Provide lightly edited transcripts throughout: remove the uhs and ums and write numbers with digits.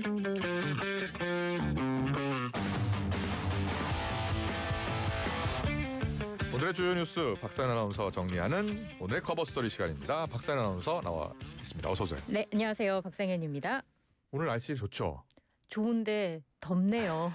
오늘의 주요 뉴스 박사연 아나운서 정리하는 오늘의 커버스토리 시간입니다. 박사연 아나운서 나와 있습니다. 어서 오세요. 네, 안녕하세요. 박상현입니다. 오늘 날씨 좋죠? 좋은데 덥네요.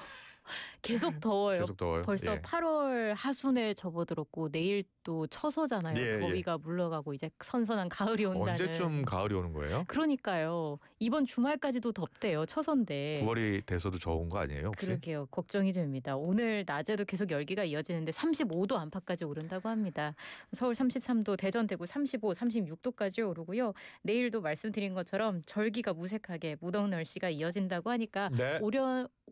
계속 더워요. 계속 더워요. 벌써 예. 8월 하순에 접어들었고 내일 또 처서잖아요. 예, 더위가 물러가고 이제 선선한 가을이 온다는. 언제쯤 가을이 오는 거예요? 그러니까요. 이번 주말까지도 덥대요. 처선데. 9월이 돼서도 더운 거 아니에요 혹시? 그러게요. 걱정이 됩니다. 오늘 낮에도 계속 열기가 이어지는데 35도 안팎까지 오른다고 합니다. 서울 33도, 대전, 대구 35, 36도까지 오르고요. 내일도 말씀드린 것처럼 절기가 무색하게 무더운 날씨가 이어진다고 하니까 네.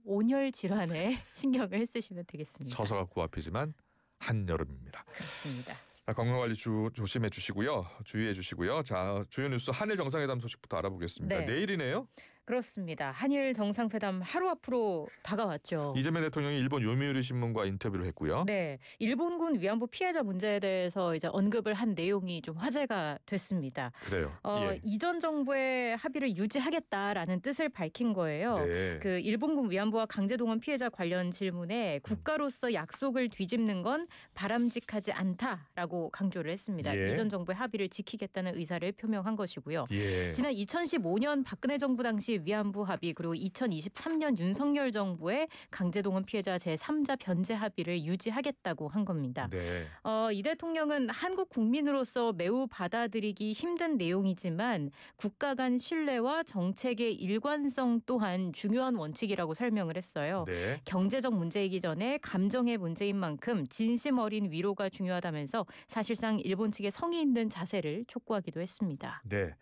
온열 질환에 신경을 쓰시면 되겠습니다. 서서가 코앞이지만 한여름입니다. 그렇습니다. 건강관리 조심해 주시고요. 주의해 주시고요. 자, 주요 뉴스 한일 정상회담 소식부터 알아보겠습니다. 네. 내일이네요. 그렇습니다. 한일 정상회담 하루 앞으로 다가왔죠. 이재명 대통령이 일본 요미우리 신문과 인터뷰를 했고요. 네, 일본군 위안부 피해자 문제에 대해서 이제 언급을 한 내용이 좀 화제가 됐습니다. 그래요. 예. 이전 정부의 합의를 유지하겠다라는 뜻을 밝힌 거예요. 네. 그 일본군 위안부와 강제동원 피해자 관련 질문에 국가로서 약속을 뒤집는 건 바람직하지 않다라고 강조를 했습니다. 예. 이전 정부의 합의를 지키겠다는 의사를 표명한 것이고요. 예. 지난 2015년 박근혜 정부 당시 위안부 합의 그리고 2023년 윤석열 정부의 강제동원 피해자 제3자 변제 합의를 유지하겠다고 한 겁니다. 네. 이 대통령은 한국 국민으로서 매우 받아들이기 힘든 내용이지만 국가 간 신뢰와 정책의 일관성 또한 중요한 원칙이라고 설명을 했어요. 네. 경제적 문제이기 전에 감정의 문제인 만큼 진심 어린 위로가 중요하다면서 사실상 일본 측의 성의 있는 자세를 촉구하기도 했습니다. 네.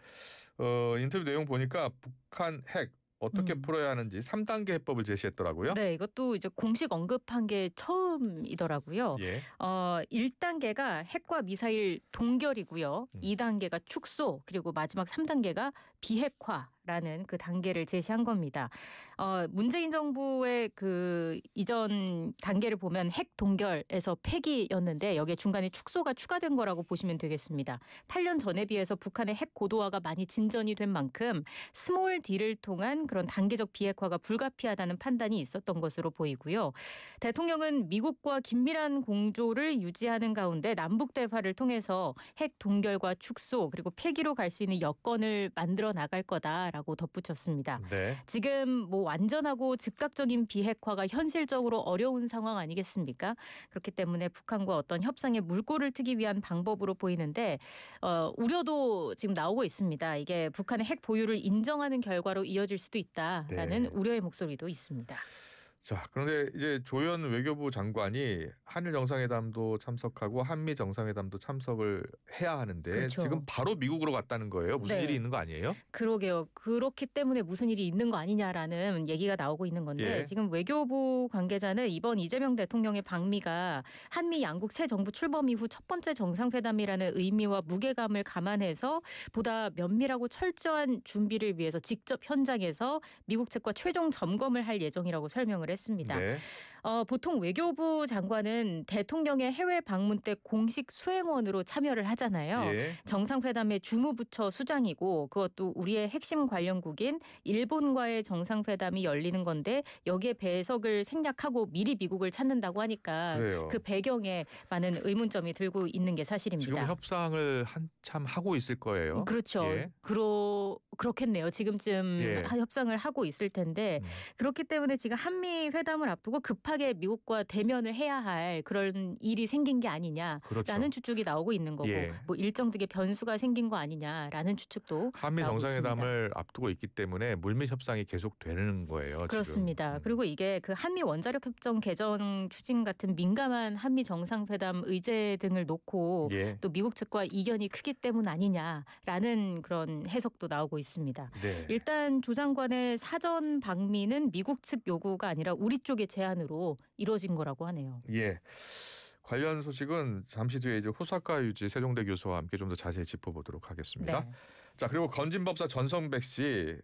인터뷰 내용 보니까 북한 핵 어떻게 풀어야 하는지 3단계 해법을 제시했더라고요. 네, 이것도 이제 공식 언급한 게 처음이더라고요. 예. 1단계가 핵과 미사일 동결이고요. 2단계가 축소, 그리고 마지막 3단계가 비핵화라는 그 단계를 제시한 겁니다. 문재인 정부의 그 이전 단계를 보면 핵 동결에서 폐기였는데 여기에 중간에 축소가 추가된 거라고 보시면 되겠습니다. 8년 전에 비해서 북한의 핵 고도화가 많이 진전이 된 만큼 스몰 D를 통한 그런 단계적 비핵화가 불가피하다는 판단이 있었던 것으로 보이고요. 대통령은 미국과 긴밀한 공조를 유지하는 가운데 남북 대화를 통해서 핵 동결과 축소 그리고 폐기로 갈 수 있는 여건을 만들어 나갈 거다라고 덧붙였습니다. 네. 지금 뭐 완전하고 즉각적인 비핵화가 현실적으로 어려운 상황 아니겠습니까? 그렇기 때문에 북한과 어떤 협상의 물꼬를 트기 위한 방법으로 보이는데 우려도 지금 나오고 있습니다. 이게 북한의 핵 보유를 인정하는 결과로 이어질 수도 있다라는 네. 우려의 목소리도 있습니다. 자, 그런데 이제 조현 외교부 장관이 한일 정상회담도 참석하고 한미 정상회담도 참석을 해야 하는데 그렇죠. 지금 바로 미국으로 갔다는 거예요. 무슨 네. 일이 있는 거 아니에요? 그러게요. 그렇기 때문에 무슨 일이 있는 거 아니냐라는 얘기가 나오고 있는 건데 예. 지금 외교부 관계자는 이번 이재명 대통령의 방미가 한미 양국 새 정부 출범 이후 첫 번째 정상회담이라는 의미와 무게감을 감안해서 보다 면밀하고 철저한 준비를 위해서 직접 현장에서 미국 측과 최종 점검을 할 예정이라고 설명을 했습니다. 네. 보통 외교부 장관은 대통령의 해외 방문 때 공식 수행원으로 참여를 하잖아요. 예. 정상회담의 주무부처 수장이고 그것도 우리의 핵심 관련국인 일본과의 정상회담이 열리는 건데 여기에 배석을 생략하고 미리 미국을 찾는다고 하니까 그래요. 그 배경에 많은 의문점이 들고 있는 게 사실입니다. 지금 협상을 한참 하고 있을 거예요. 그렇죠. 예. 그렇겠네요. 지금쯤 예. 협상을 하고 있을 텐데 그렇기 때문에 지금 한미 회담을 앞두고 급하게 미국과 대면을 해야 할 그런 일이 생긴 게 아니냐라는 그렇죠. 추측이 나오고 있는 거고 예. 뭐 일정 등의 변수가 생긴 거 아니냐라는 추측도 한미 나오고 정상회담을 있습니다. 앞두고 있기 때문에 물밑 협상이 계속되는 거예요. 그렇습니다. 지금. 그리고 이게 그 한미 원자력 협정 개정 추진 같은 민감한 한미 정상회담 의제 등을 놓고 예. 또 미국 측과 이견이 크기 때문 아니냐라는 그런 해석도 나오고 있습니다. 네. 일단 조 장관의 사전 방미는 미국 측 요구가 아니라 우리 쪽의 제안으로 이루어진 거라고 하네요. 예. 관련 소식은 잠시 뒤에 이제 호사카 유지 세종대 교수와 함께 좀 더 자세히 짚어보도록 하겠습니다. 네. 자, 그리고 건진법사 전성백 씨,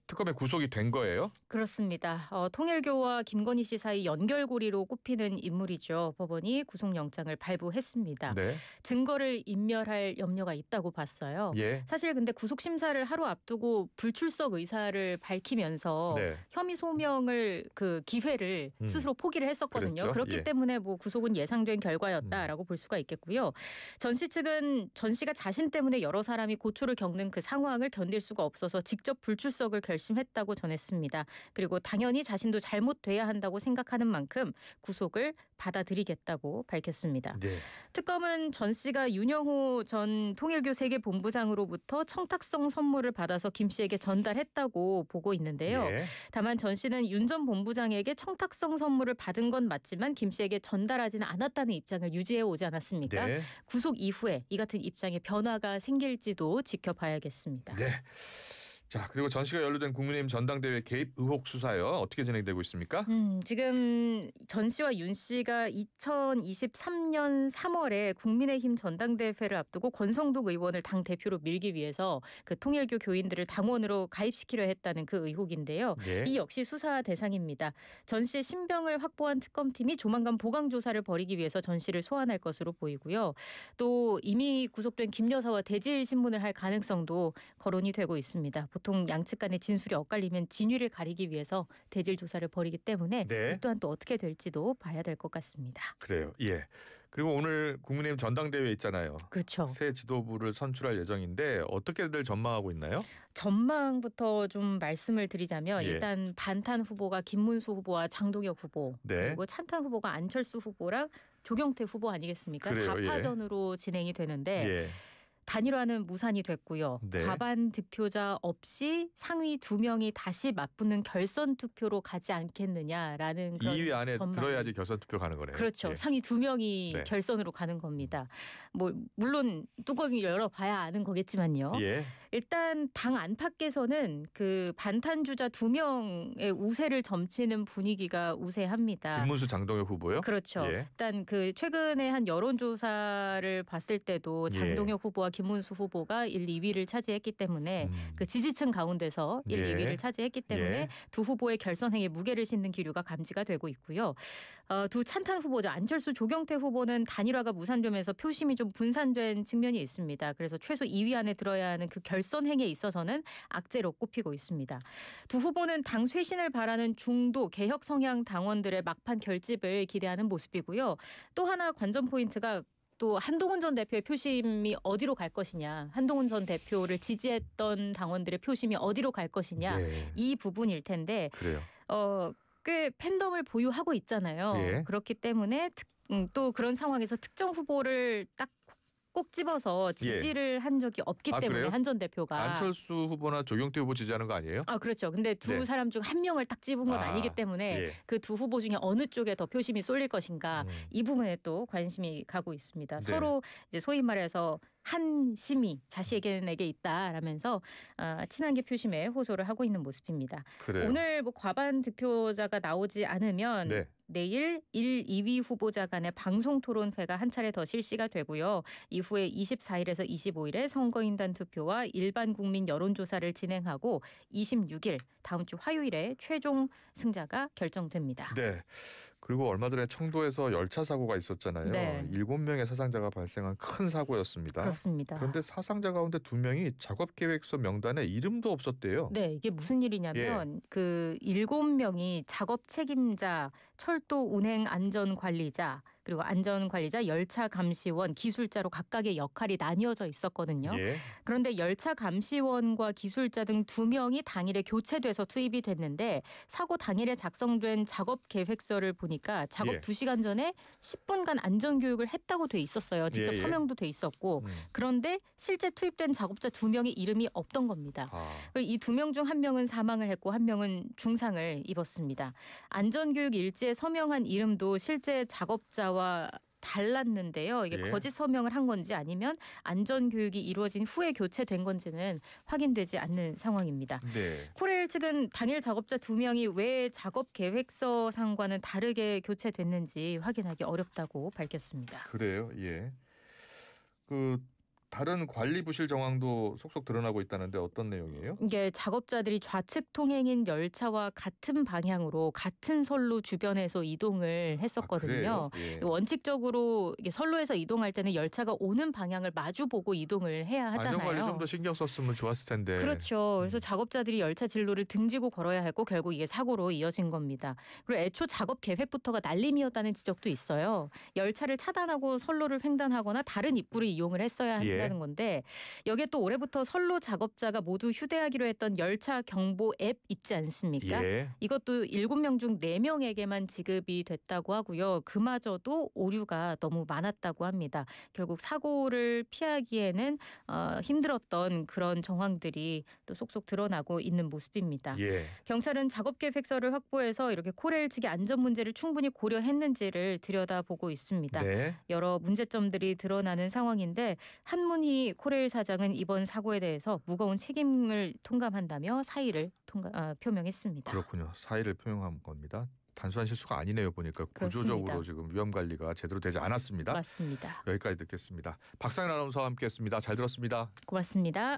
특검에 구속이 된 거예요? 그렇습니다. 통일교와 김건희 씨 사이 연결고리로 꼽히는 인물이죠. 법원이 구속영장을 발부했습니다. 네. 증거를 인멸할 염려가 있다고 봤어요. 예. 사실 근데 구속 심사를 하루 앞두고 불출석 의사를 밝히면서 네. 혐의 소명을 그 기회를 스스로 포기를 했었거든요. 그랬죠. 그렇기 예. 때문에 뭐 구속은 예상된 결과였다라고 볼 수가 있겠고요. 전 씨 측은 전 씨가 자신 때문에 여러 사람이 고초를 겪는 그 상황을 견딜 수가 없어서 직접 불출석을 결심했다고 전했습니다. 그리고 당연히 자신도 잘못돼야 한다고 생각하는 만큼 구속을 받아들이겠다고 밝혔습니다. 네. 특검은 전 씨가 윤영호 전 통일교 세계본부장으로부터 청탁성 선물을 받아서 김 씨에게 전달했다고 보고 있는데요. 예. 다만 전 씨는 윤 전 본부장에게 청탁성 선물을 받은 건 맞지만 김 씨에게 전달하지는 않았다는 입장을 유지해 오지 않았습니까? 네. 구속 이후에 이 같은 입장에 변화가 생길지도 지켜봐야겠습니다. 네. 자, 그리고 전 씨가 연루된 국민의힘 전당대회 개입 의혹 수사요. 어떻게 진행되고 있습니까? 지금 전 씨와 윤 씨가 2023년 3월에 국민의힘 전당대회를 앞두고 권성동 의원을 당 대표로 밀기 위해서 그 통일교 교인들을 당원으로 가입시키려 했다는 그 의혹인데요. 예. 이 역시 수사 대상입니다. 전 씨의 신병을 확보한 특검팀이 조만간 보강 조사를 벌이기 위해서 전 씨를 소환할 것으로 보이고요. 또 이미 구속된 김 여사와 대질 신문을 할 가능성도 거론이 되고 있습니다. 보통 양측 간의 진술이 엇갈리면 진위를 가리기 위해서 대질 조사를 벌이기 때문에 네. 이 또한 또 어떻게 될지도 봐야 될 것 같습니다. 그래요. 예. 그리고 오늘 국민의힘 전당대회 있잖아요. 그렇죠. 새 지도부를 선출할 예정인데 어떻게들 전망하고 있나요? 전망부터 좀 말씀을 드리자면 예. 일단 반탄 후보가 김문수 후보와 장동혁 후보 네. 그리고 찬탄 후보가 안철수 후보랑 조경태 후보 아니겠습니까? 그래요. 4파전으로 진행이 되는데 예. 단일화는 무산이 됐고요. 네. 과반 득표자 없이 상위 2명이 다시 맞붙는 결선 투표로 가지 않겠느냐라는 그런 2위 안에 전망이. 들어야지 결선 투표 가는 거네요. 그렇죠. 예. 상위 2명이 네. 결선으로 가는 겁니다. 뭐 물론 뚜껑을 열어봐야 아는 거겠지만요. 예. 일단 당 안팎에서는 그 반탄 주자 2명의 우세를 점치는 분위기가 우세합니다. 김문수 장동혁 후보요? 그렇죠. 예. 일단 그 최근에 한 여론조사를 봤을 때도 장동혁 후보와 김문수 후보가 1, 2위를 차지했기 때문에 그 지지층 가운데서 1, 예. 2위를 차지했기 때문에 예. 두 후보의 결선행에 무게를 싣는 기류가 감지가 되고 있고요. 두 찬탄 후보죠. 안철수, 조경태 후보는 단일화가 무산되면서 표심이 좀 분산된 측면이 있습니다. 그래서 최소 2위 안에 들어야 하는 그 결선행에 있어서는 악재로 꼽히고 있습니다. 두 후보는 당 쇄신을 바라는 중도 개혁 성향 당원들의 막판 결집을 기대하는 모습이고요. 또 하나 관전 포인트가 또 한동훈 전 대표의 표심이 어디로 갈 것이냐. 한동훈 전 대표를 지지했던 당원들의 표심이 어디로 갈 것이냐. 네. 이 부분일 텐데 그래요. 꽤 팬덤을 보유하고 있잖아요. 예. 그렇기 때문에 또 그런 상황에서 특정 후보를 딱 꼭 집어서 지지를 한 적이 없기 때문에 그래요? 한 전 대표가. 안철수 후보나 조경태 후보 지지하는 거 아니에요? 그렇죠. 근데 두 네. 사람 중 한 명을 딱 집은 건 아니기 때문에 예. 그 두 후보 중에 어느 쪽에 더 표심이 쏠릴 것인가 이 부분에 또 관심이 가고 있습니다. 네. 서로 이제 소위 말해서 한 심이 자식에게 있다라면서 친한계 표심에 호소를 하고 있는 모습입니다. 그래요. 오늘 뭐 과반 득표자가 나오지 않으면 네. 내일 1, 2위 후보자 간의 방송 토론회가 한 차례 더 실시가 되고요. 이후에 24일에서 25일에 선거인단 투표와 일반 국민 여론조사를 진행하고 26일 다음 주 화요일에 최종 승자가 결정됩니다. 네. 그리고 얼마 전에 청도에서 열차 사고가 있었잖아요. 네. 7명의 사상자가 발생한 큰 사고였습니다. 그렇습니다. 그런데 사상자 가운데 2명이 작업계획서 명단에 이름도 없었대요. 네, 이게 무슨 일이냐면 그 7명이 작업 책임자, 철도 운행 안전 관리자, 그리고 안전관리자, 열차 감시원, 기술자로 각각의 역할이 나뉘어져 있었거든요. 예. 그런데 열차 감시원과 기술자 등 2명이 당일에 교체돼서 투입이 됐는데 사고 당일에 작성된 작업 계획서를 보니까 작업 2시간 전에 10분간 안전교육을 했다고 돼 있었어요. 직접 서명도 돼 있었고. 그런데 실제 투입된 작업자 2명의 이름이 없던 겁니다. 이 2명 중 1명은 사망을 했고 1명은 중상을 입었습니다. 안전교육 일지에 서명한 이름도 실제 작업자와 달랐는데요. 이게 거짓 서명을 한 건지 아니면 안전교육이 이루어진 후에 교체된 건지는 확인되지 않는 상황입니다. 네. 코레일 측은 당일 작업자 2명이 왜 작업 계획서상과는 다르게 교체됐는지 확인하기 어렵다고 밝혔습니다. 그래요. 예. 다른 관리 부실 정황도 속속 드러나고 있다는데 어떤 내용이에요? 이게 작업자들이 좌측 통행인 열차와 같은 방향으로 같은 선로 주변에서 이동을 그래요? 했었거든요. 예. 원칙적으로 이게 선로에서 이동할 때는 열차가 오는 방향을 마주 보고 이동을 해야 안전관리 좀 하잖아요. 더 신경 썼으면 좋았을 텐데. 그렇죠. 그래서 작업자들이 열차 진로를 등지고 걸어야 했고 결국 이게 사고로 이어진 겁니다. 그리고 애초 작업 계획부터가 날림이었다는 지적도 있어요. 열차를 차단하고 선로를 횡단하거나 다른 입구를 이용을 했어야 한다는 예. 건데 여기에 또 올해부터 선로 작업자가 모두 휴대하기로 했던 열차 경보 앱 있지 않습니까? 예. 이것도 7명 중 4명에게만 지급이 됐다고 하고요. 그마저도 오류가 너무 많았다고 합니다. 결국 사고를 피하기에는 힘들었던 그런 정황들이 또 속속 드러나고 있는 모습입니다. 예. 경찰은 작업 계획서를 확보해서 이렇게 코레일 측의 안전 문제를 충분히 고려했는지를 들여다보고 있습니다. 네. 여러 문제점들이 드러나는 상황인데 한문희 코레일 사장은 이번 사고에 대해서 무거운 책임을 통감한다며 사의를 표명했습니다. 그렇군요. 사의를 표명한 겁니다. 단순한 실수가 아니네요. 보니까 구조적으로 그렇습니다. 지금 위험 관리가 제대로 되지 않았습니다. 맞습니다. 여기까지 듣겠습니다. 박상현 아나운서와 함께했습니다. 잘 들었습니다. 고맙습니다.